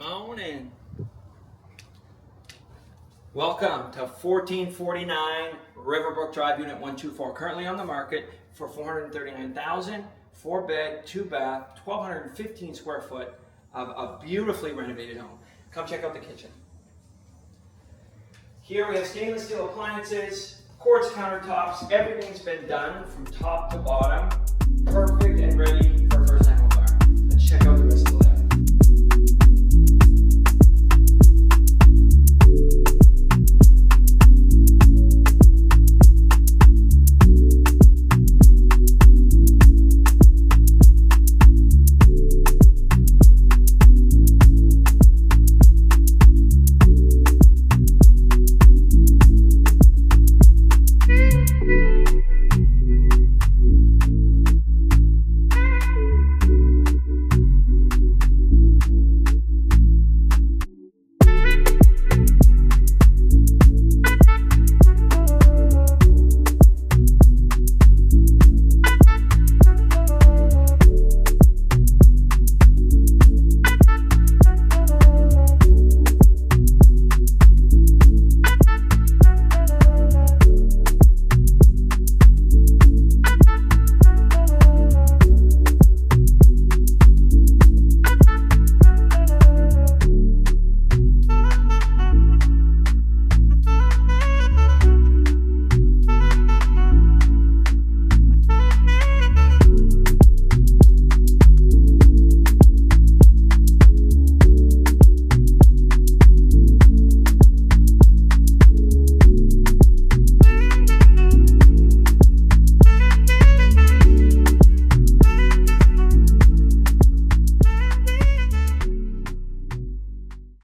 Morning. Welcome to 1449 Ridgebrook Drive, Unit 124. Currently on the market for $439,000, 4-bed, 2-bath, 1,215 square foot of a beautifully renovated home. Come check out the kitchen. Here we have stainless steel appliances, quartz countertops. Everything's been done from top to bottom. Perfect and ready for a first-time home buyer. Let's check out the rest of the